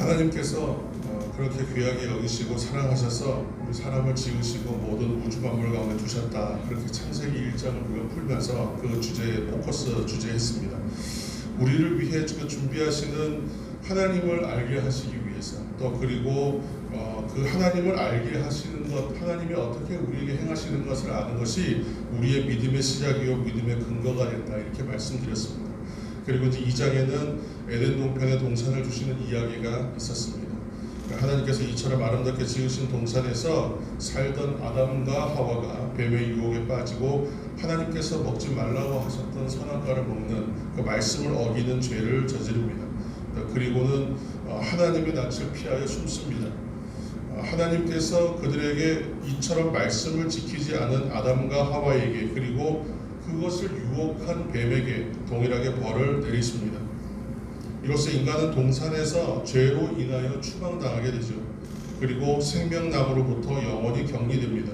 하나님께서 그렇게 귀하게 여기시고 사랑하셔서 우리 사람을 지으시고 모든 우주 만물 가운데 두셨다. 그렇게 창세기 1장을 우리가 풀면서 그 주제에 포커스 주제했습니다. 우리를 위해 준비하시는 하나님을 알게 하시기 위해서, 또 그리고 그 하나님을 알게 하시는 것, 하나님이 어떻게 우리에게 행하시는 것을 아는 것이 우리의 믿음의 시작이요 믿음의 근거가 된다, 이렇게 말씀드렸습니다. 그리고 이제 2장에는 에덴 동편에 동산을 주시는 이야기가 있었습니다. 하나님께서 이처럼 아름답게 지으신 동산에서 살던 아담과 하와가 뱀의 유혹에 빠지고 하나님께서 먹지 말라고 하셨던 선악과를 먹는 그 말씀을 어기는 죄를 저지릅니다. 그리고는 하나님의 낯을 피하여 숨습니다. 하나님께서 그들에게 이처럼 말씀을 지키지 않은 아담과 하와에게, 그리고 그것을 유혹한 뱀에게 동일하게 벌을 내리십니다. 이로써 인간은 동산에서 죄로 인하여 추방당하게 되죠. 그리고 생명나무로부터 영원히 격리됩니다.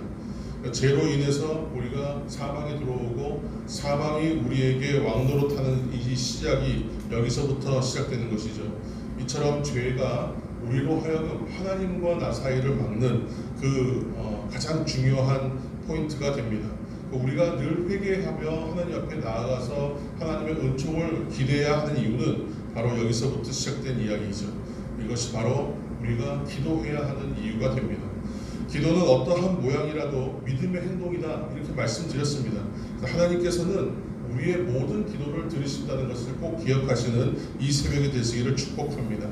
죄로 인해서 우리가 사망에 들어오고 사망이 우리에게 왕노릇하는 이 시작이 여기서부터 시작되는 것이죠. 이처럼 죄가 우리로 하여금 하나님과 나 사이를 막는 그 가장 중요한 포인트가 됩니다. 우리가 늘 회개하며 하나님 앞에 나아가서 하나님의 은총을 기대해야 하는 이유는 바로 여기서부터 시작된 이야기이죠. 이것이 바로 우리가 기도해야 하는 이유가 됩니다. 기도는 어떠한 모양이라도 믿음의 행동이다, 이렇게 말씀드렸습니다. 하나님께서는 우리의 모든 기도를 들으신다는 것을 꼭 기억하시는 이 새벽이 되시기를 축복합니다.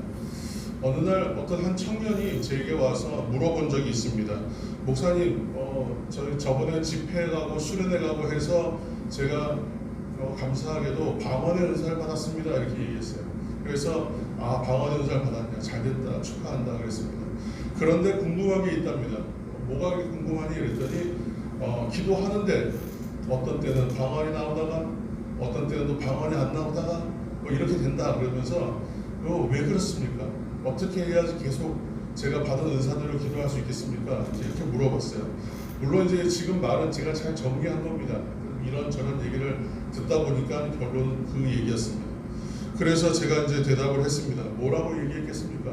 어느 날 어떤 한 청년이 제게 와서 물어본 적이 있습니다. 목사님, 저번에 집회에 가고 수련회 가고 해서 제가 감사하게도 방언의 은사를 받았습니다, 이렇게 얘기했어요. 그래서 방언의 은사를 받았냐, 잘됐다, 축하한다 그랬습니다. 그런데 궁금한 게 있답니다. 뭐가 궁금하니 그랬더니 기도하는데 어떤 때는 방언이 나오다가 어떤 때는 또 방언이 안 나오다가 이렇게 된다 그러면서 왜 그렇습니까? 어떻게 해야지 계속 제가 받은 은사대로 기도할 수 있겠습니까? 이렇게 물어봤어요. 물론 이제 지금 말은 제가 잘 정리한 겁니다. 이런저런 얘기를 듣다 보니까 결론은 그 얘기였습니다. 그래서 제가 이제 대답을 했습니다. 뭐라고 얘기했겠습니까?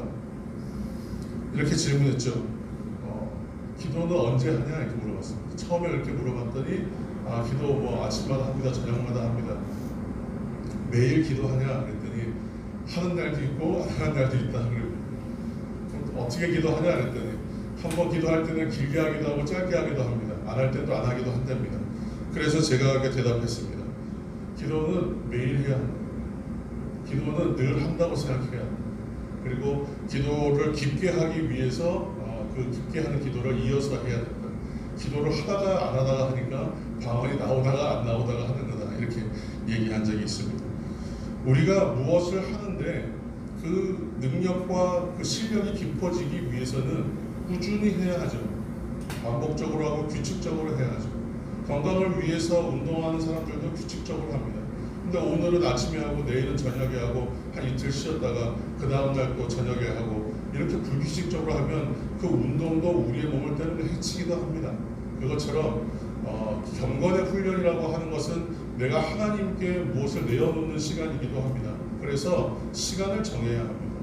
이렇게 질문했죠. 기도는 언제 하냐, 이렇게 물어봤습니다. 처음에 이렇게 물어봤더니 기도 뭐 아침마다 합니다, 저녁마다 합니다. 매일 기도하냐 그랬더니 하는 날도 있고 안 하는 날도 있다. 그럼 어떻게 기도하냐 그랬더니 한번 기도할 때는 길게 하기도 하고 짧게 하기도 합니다. 안 할 때도 안 하기도 한답니다. 그래서 제가 이렇게 대답했습니다. 기도는 매일 해야 한다. 기도는 늘 한다고 생각해야 한다. 그리고 기도를 깊게 하기 위해서 그 깊게 하는 기도를 이어서 해야 된다. 기도를 하다가 안 하다가 하니까 방언이 나오다가 안 나오다가 하는 거다, 이렇게 얘기한 적이 있습니다. 우리가 무엇을 하는데 그 능력과 그 실력이 깊어지기 위해서는 꾸준히 해야 하죠. 반복적으로 하고 규칙적으로 해야 하죠. 건강을 위해서 운동하는 사람들도 규칙적으로 합니다. 근데 오늘은 아침에 하고 내일은 저녁에 하고 한 이틀 쉬었다가 그 다음날 또 저녁에 하고 이렇게 불규칙적으로 하면 그 운동도 우리의 몸을 때로는 해치기도 합니다. 그것처럼 경건의 훈련이라고 하는 것은 내가 하나님께 무엇을 내어놓는 시간이기도 합니다. 그래서 시간을 정해야 합니다.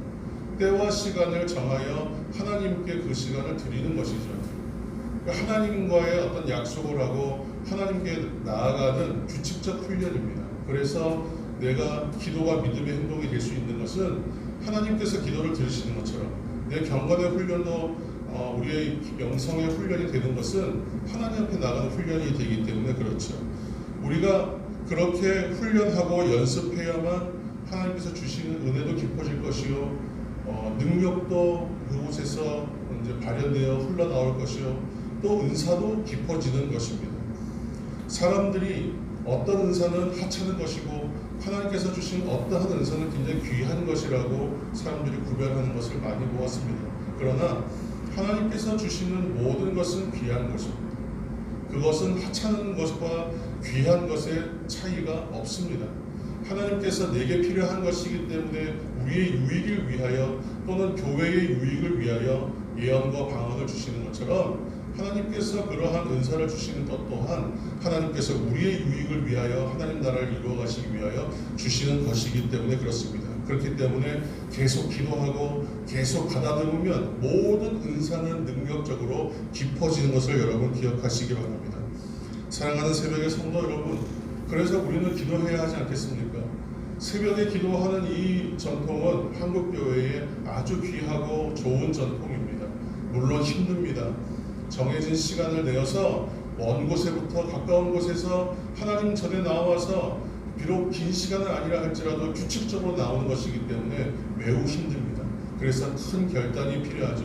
때와 시간을 정하여 하나님께 그 시간을 드리는 것이죠. 하나님과의 어떤 약속을 하고 하나님께 나아가는 규칙적 훈련입니다. 그래서 내가 기도가 믿음의 행동이 될 수 있는 것은 하나님께서 기도를 들으시는 것처럼 내 경건의 훈련도 우리의 영성의 훈련이 되는 것은 하나님 앞에 나가는 훈련이 되기 때문에 그렇죠. 우리가 그렇게 훈련하고 연습해야만 하나님께서 주시는 은혜도 깊어질 것이요, 능력도 그곳에서 이제 발현되어 흘러나올 것이요, 또 은사도 깊어지는 것입니다. 사람들이 어떤 은사는 하찮은 것이고 하나님께서 주신 어떠한 은사는 굉장히 귀한 것이라고 사람들이 구별하는 것을 많이 보았습니다. 그러나 하나님께서 주시는 모든 것은 귀한 것입니다. 그것은 하찮은 것과 귀한 것의 차이가 없습니다. 하나님께서 내게 필요한 것이기 때문에 우리의 유익을 위하여 또는 교회의 유익을 위하여 예언과 방언을 주시는 것처럼 하나님께서 그러한 은사를 주시는 것 또한 하나님께서 우리의 유익을 위하여 하나님 나라를 이루어 가시기 위하여 주시는 것이기 때문에 그렇습니다. 그렇기 때문에 계속 기도하고 계속 가다듬으면 모든 은사는 능력적으로 깊어지는 것을 여러분 기억하시기 바랍니다. 사랑하는 새벽의 성도 여러분, 그래서 우리는 기도해야 하지 않겠습니까? 새벽에 기도하는 이 전통은 한국교회의 아주 귀하고 좋은 전통입니다. 물론 힘듭니다. 정해진 시간을 내어서 먼 곳에부터 가까운 곳에서 하나님 전에 나와서 비록 긴 시간은 아니라 할지라도 규칙적으로 나오는 것이기 때문에 매우 힘듭니다. 그래서 큰 결단이 필요하죠.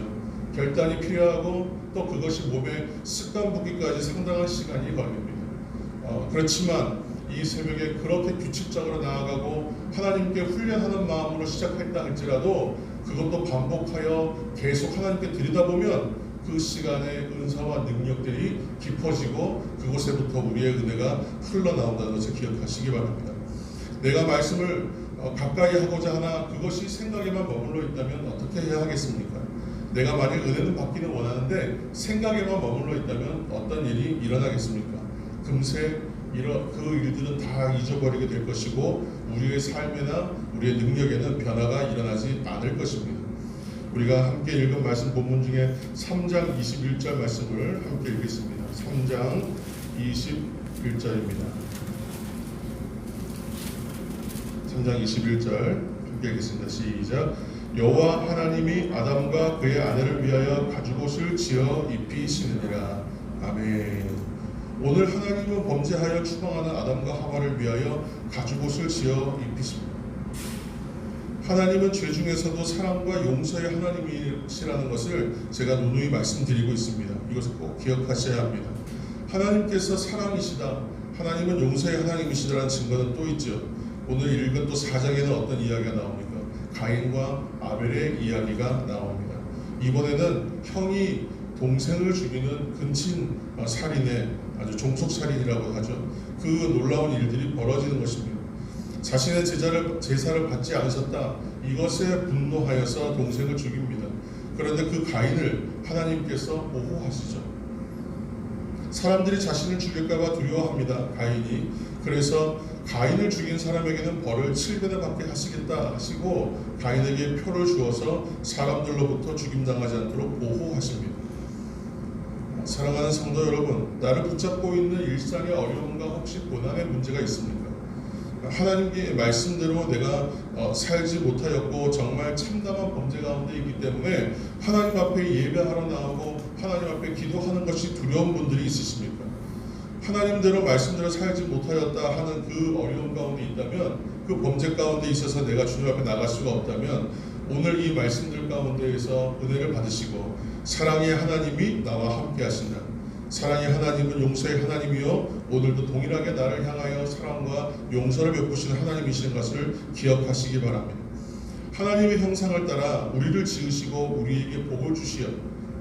결단이 필요하고 또 그것이 몸에 습관 붙기까지 상당한 시간이 걸립니다. 그렇지만 이 새벽에 그렇게 규칙적으로 나아가고 하나님께 훈련하는 마음으로 시작했다 할지라도 그것도 반복하여 계속 하나님께 들여다보면 그 시간에 은사와 능력들이 깊어지고 그곳에부터 우리의 은혜가 흘러나온다는 것을 기억하시기 바랍니다. 내가 말씀을 가까이 하고자 하나 그것이 생각에만 머물러 있다면 어떻게 해야 하겠습니까? 내가 만약 은혜는 받기는 원하는데 생각에만 머물러 있다면 어떤 일이 일어나겠습니까? 금세 그 일들은 다 잊어버리게 될 것이고 우리의 삶이나 우리의 능력에는 변화가 일어나지 않을 것입니다. 우리가 함께 읽은 말씀 본문 중에 3장 21절 말씀을 함께 읽겠습니다. 3장 21절입니다. 3장 21절 함께 읽겠습니다. 시작. 여호와 하나님이 아담과 그의 아내를 위하여 가죽옷을 지어 입히시느니라. 아멘. 오늘 하나님은 범죄하여 추방하는 아담과 하와를 위하여 가죽옷을 지어 입히십니다. 하나님은 죄 중에서도 사랑과 용서의 하나님이시라는 것을 제가 누누이 말씀드리고 있습니다. 이것을 꼭 기억하셔야 합니다. 하나님께서 사랑이시다, 하나님은 용서의 하나님이시다라는 증거는 또 있죠. 오늘 읽은 또 4장에는 어떤 이야기가 나옵니까? 가인과 아벨의 이야기가 나옵니다. 이번에는 형이 동생을 죽이는 근친 살인의 아주 종속살인이라고 하죠. 그 놀라운 일들이 벌어지는 것입니다. 자신의 제사를 받지 않으셨다, 이것에 분노하여서 동생을 죽입니다. 그런데 그 가인을 하나님께서 보호하시죠. 사람들이 자신을 죽일까봐 두려워합니다. 가인이. 그래서 가인을 죽인 사람에게는 벌을 7배나 받게 하시겠다 하시고 가인에게 표를 주어서 사람들로부터 죽임당하지 않도록 보호하십니다. 사랑하는 성도 여러분, 나를 붙잡고 있는 일상의 어려움과 혹시 고난의 문제가 있습니까? 하나님의 말씀대로 내가 살지 못하였고 정말 참담한 범죄 가운데 있기 때문에 하나님 앞에 예배하러 나오고 하나님 앞에 기도하는 것이 두려운 분들이 있으십니까? 하나님대로 말씀대로 살지 못하였다 하는 그 어려움 가운데 있다면, 그 범죄 가운데 있어서 내가 주님 앞에 나갈 수가 없다면 오늘 이 말씀들 가운데에서 은혜를 받으시고 사랑의 하나님이 나와 함께 하신다. 사랑의 하나님은 용서의 하나님이요 오늘도 동일하게 나를 향하여 사랑과 용서를 베푸시는 하나님이시는 것을 기억하시기 바랍니다. 하나님의 형상을 따라 우리를 지으시고 우리에게 복을 주시어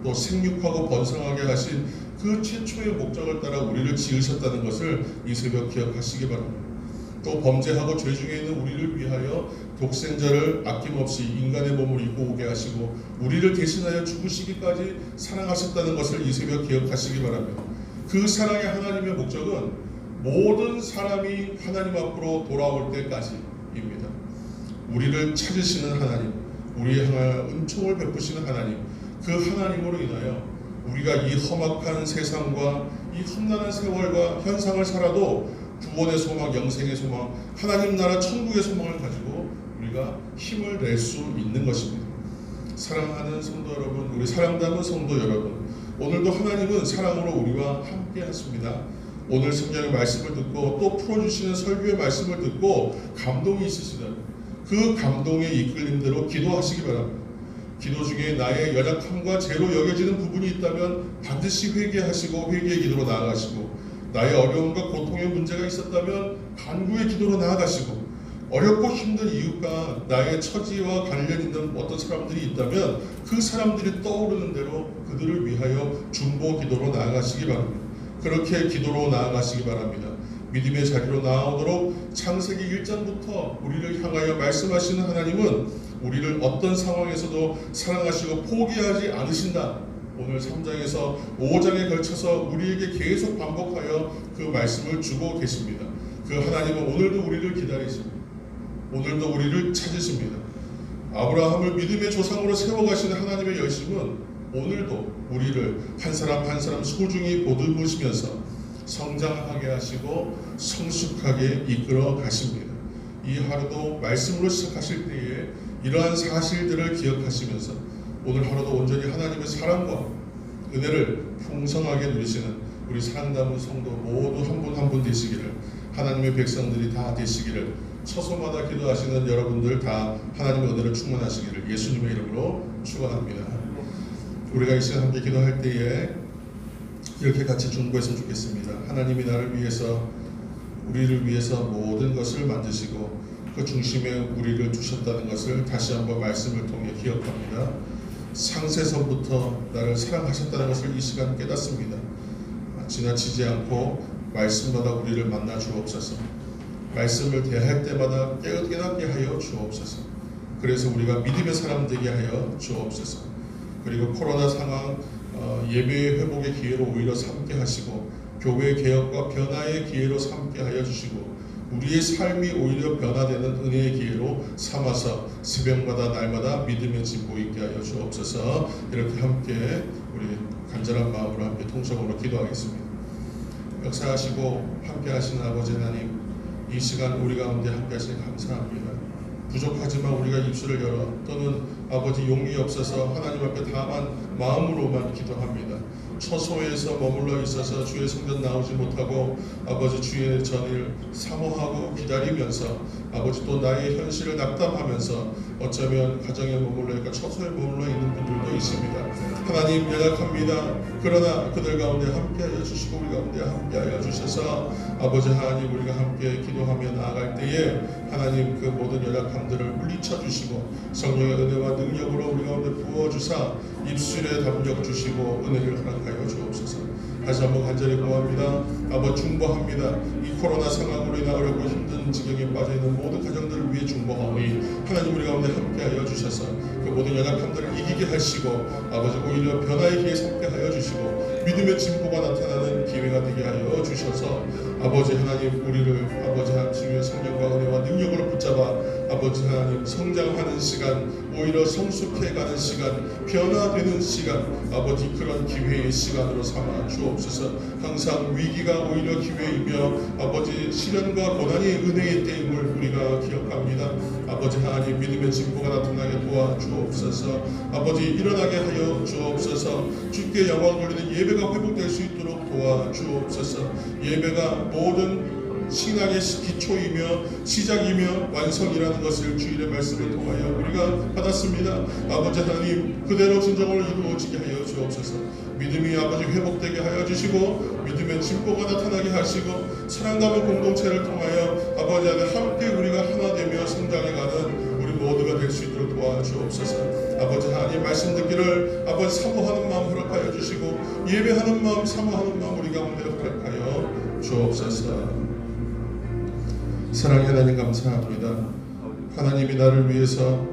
또 생육하고 번성하게 하신 그 최초의 목적을 따라 우리를 지으셨다는 것을 이 새벽 기억하시기 바랍니다. 또 범죄하고 죄 중에 있는 우리를 위하여 독생자를 아낌없이 인간의 몸을 입고 오게 하시고 우리를 대신하여 죽으시기까지 사랑하셨다는 것을 이 새벽 기억하시기 바랍니다. 그 사랑의 하나님의 목적은 모든 사람이 하나님 앞으로 돌아올 때까지입니다. 우리를 찾으시는 하나님, 우리에 향하여 은총을 베푸시는 하나님, 그 하나님으로 인하여 우리가 이 험악한 세상과 이 험난한 세월과 현상을 살아도 구원의 소망, 영생의 소망, 하나님 나라 천국의 소망을 가지고 우리가 힘을 낼 수 있는 것입니다. 사랑하는 성도 여러분, 우리 사랑받는 성도 여러분, 오늘도 하나님은 사랑으로 우리와 함께 하십니다. 오늘 성경의 말씀을 듣고 또 풀어주시는 설교의 말씀을 듣고 감동이 있으시다면 그 감동의 이끌림대로 기도하시기 바랍니다. 기도 중에 나의 연약함과 죄로 여겨지는 부분이 있다면 반드시 회개하시고 회개의 기도로 나아가시고, 나의 어려움과 고통의 문제가 있었다면 간구의 기도로 나아가시고, 어렵고 힘든 이웃과 나의 처지와 관련 있는 어떤 사람들이 있다면 그 사람들이 떠오르는 대로 그들을 위하여 중보 기도로 나아가시기 바랍니다. 그렇게 기도로 나아가시기 바랍니다. 믿음의 자리로 나아오도록 창세기 1장부터 우리를 향하여 말씀하시는 하나님은 우리를 어떤 상황에서도 사랑하시고 포기하지 않으신다. 오늘 3장에서 5장에 걸쳐서 우리에게 계속 반복하여 그 말씀을 주고 계십니다. 그 하나님은 오늘도 우리를 기다리십니다. 오늘도 우리를 찾으십니다. 아브라함을 믿음의 조상으로 세워가시는 하나님의 열심은 오늘도 우리를 한 사람 한 사람 소중히 보듬으시면서 성장하게 하시고 성숙하게 이끌어 가십니다. 이 하루도 말씀으로 시작하실 때에 이러한 사실들을 기억하시면서 오늘 하루도 온전히 하나님의 사랑과 은혜를 풍성하게 누리시는 우리 사랑받은 성도 모두 한 분 한 분 되시기를, 하나님의 백성들이 다 되시기를, 처소마다 기도하시는 여러분들 다 하나님의 은혜를 충만하시기를 예수님의 이름으로 축원합니다. 우리가 이 시간 함께 기도할 때에 이렇게 같이 중보했으면 좋겠습니다. 하나님이 나를 위해서, 우리를 위해서 모든 것을 만드시고 그 중심에 우리를 두셨다는 것을 다시 한번 말씀을 통해 기억합니다. 상세선부터 나를 사랑하셨다는 것을 이 시간 깨닫습니다. 지나치지 않고 말씀마다 우리를 만나 주옵소서. 말씀을 대할 때마다 깨닫게 하여 주옵소서. 그래서 우리가 믿음의 사람 되게 하여 주옵소서. 그리고 코로나 상황 예배의 회복의 기회로 오히려 삼게 하시고 교회 개혁과 변화의 기회로 삼게 하여 주시고 우리의 삶이 오히려 변화되는 은혜의 기회로 삼아서 새벽마다 날마다 믿음의 진보 있게 하여 주옵소서. 이렇게 함께 우리 간절한 마음으로 함께 통성으로 기도하겠습니다. 역사하시고 함께 하시는 아버지 하나님, 이 시간 우리 가운데 함께 하시니 감사합니다. 부족하지만 우리가 입술을 열어 또는 아버지 용기 없어서 하나님 앞에 다만 마음으로만 기도합니다. 처소에서 머물러 있어서 주의 성전 나오지 못하고 아버지 주의 전일 사모하고 기다리면서 아버지 또 나의 현실을 낙담하면서 어쩌면 가정에 머물러 있고 처소에 머물러 있는 분들도 있습니다. 하나님 연약합니다. 그러나 그들 가운데 함께하여 주시고 우리 가운데 함께하여 주셔서 아버지 하나님 우리가 함께 기도하며 나아갈 때에 하나님 그 모든 연약함들을 물리쳐 주시고 성령의 은혜와 능력으로 우리 가운데 부어주사 입술에 담력 주시고 은혜를 허락하여 주옵소서. 다시 한번 간절히 구합니다. 아버지 중보합니다. 이 코로나 상황으로 인해 어렵고 힘든 지경에 빠져있는 모든 가정들을 위해 중보하오니 하나님 우리 가운데 함께하여 주셔서 그 모든 연약함들을 이기게 하시고 아버지 오히려 변화의 기회 삼게 하여 주시고 믿음의 진보가 나타나는 기회가 되게 하여 주셔서 아버지 하나님 우리를 아버지 하나님의 성령과 은혜와 능력으로 붙잡아 아버지 하나님 성장하는 시간, 오히려 성숙해가는 시간, 변화되는 시간, 아버지 그런 기회의 시간으로 삼아 주옵소서. 항상 위기가 오히려 기회이며 아버지 시련과 고난이 은혜의 때임을 우리가 기억합니다. 아버지 하나님 믿음의 진보가 나타나게 도와주옵소서. 아버지 일어나게 하여 주옵소서. 주께 영광 돌리는 예배가 회복될 수 있도록 도와주옵소서. 예배가 모든 신앙의 기초이며 시작이며 완성이라는 것을 주일의 말씀을 통하여 우리가 받았습니다. 아버지 하나님 그대로 진정으로 이루어지게 하여 주옵소서. 믿음이 아버지 회복되게 하여 주시고 믿음의 진보가 나타나게 하시고 사랑 담은 공동체를 통하여 아버지 하나님 함께 우리가 하나 되며 성장해가는 우리 모두가 될 수 있도록 도와주옵소서. 아버지 하나님 말씀 듣기를 아버지 사모하는 마음 허락하여 주시고 예배하는 마음 사모하는 마음 우리 가운데 허락하여 주옵소서. 사랑의 하나님 감사합니다. 하나님이 나를 위해서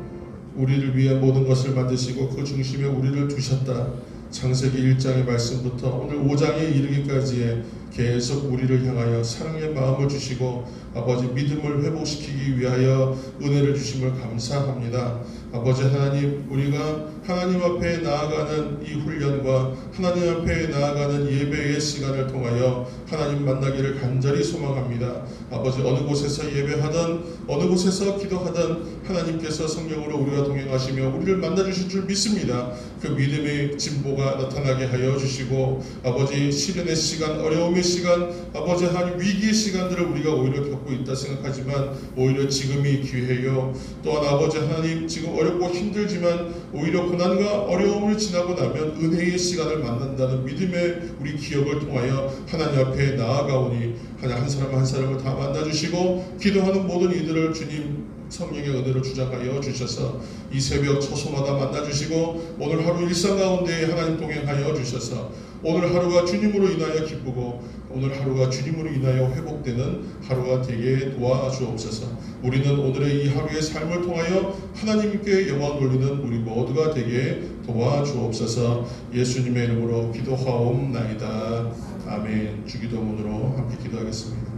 우리를 위해 모든 것을 만드시고 그 중심에 우리를 두셨다. 창세기 1장의 말씀부터 오늘 5장에 이르기까지의 계속 우리를 향하여 사랑의 마음을 주시고 아버지 믿음을 회복시키기 위하여 은혜를 주심을 감사합니다. 아버지 하나님 우리가 하나님 앞에 나아가는 이 훈련과 하나님 앞에 나아가는 예배의 시간을 통하여 하나님 만나기를 간절히 소망합니다. 아버지 어느 곳에서 예배하든 어느 곳에서 기도하든 하나님께서 성령으로 우리가 동행하시며 우리를 만나주실 줄 믿습니다. 그 믿음의 진보가 나타나게 하여 주시고 아버지 시련의 시간 어려움의 시간 아버지 하나님 위기의 시간들을 우리가 오히려 겪고 있다 생각하지만 오히려 지금이 기회요. 또한 아버지 하나님 지금 어렵고 힘들지만 오히려 고난과 어려움을 지나고 나면 은혜의 시간을 만난다는 믿음의 우리 기억을 통하여 하나님 앞에 나아가오니 한 사람 한 사람을 다 만나주시고 기도하는 모든 이들을 주님 성령의 은혜로 주장하여 주셔서 이 새벽 처소마다 만나주시고 오늘 하루 일상 가운데 하나님 동행하여 주셔서 오늘 하루가 주님으로 인하여 기쁘고 오늘 하루가 주님으로 인하여 회복되는 하루가 되게 도와주옵소서. 우리는 오늘의 이 하루의 삶을 통하여 하나님께 영광 돌리는 우리 모두가 되게 도와주옵소서. 예수님의 이름으로 기도하옵나이다. 아멘. 주기도문으로 함께 기도하겠습니다.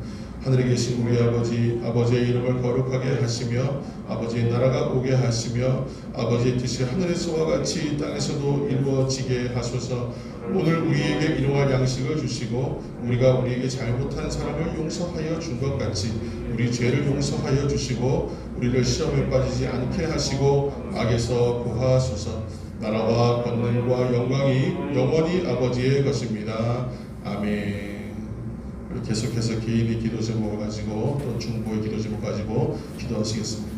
하늘에 계신 우리 아버지, 아버지의 이름을 거룩하게 하시며 아버지의 나라가 오게 하시며 아버지의 뜻이 하늘에서와 같이 이 땅에서도 이루어지게 하소서. 오늘 우리에게 일용할 양식을 주시고 우리가 우리에게 잘못한 사람을 용서하여 준 것 같이 우리 죄를 용서하여 주시고 우리를 시험에 빠지지 않게 하시고 악에서 구하소서. 나라와 권능과 영광이 영원히 아버지의 것입니다. 아멘. 계속해서 개인의 기도 제목을 가지고 또 중보의 기도 제목 가지고 기도하시겠습니다.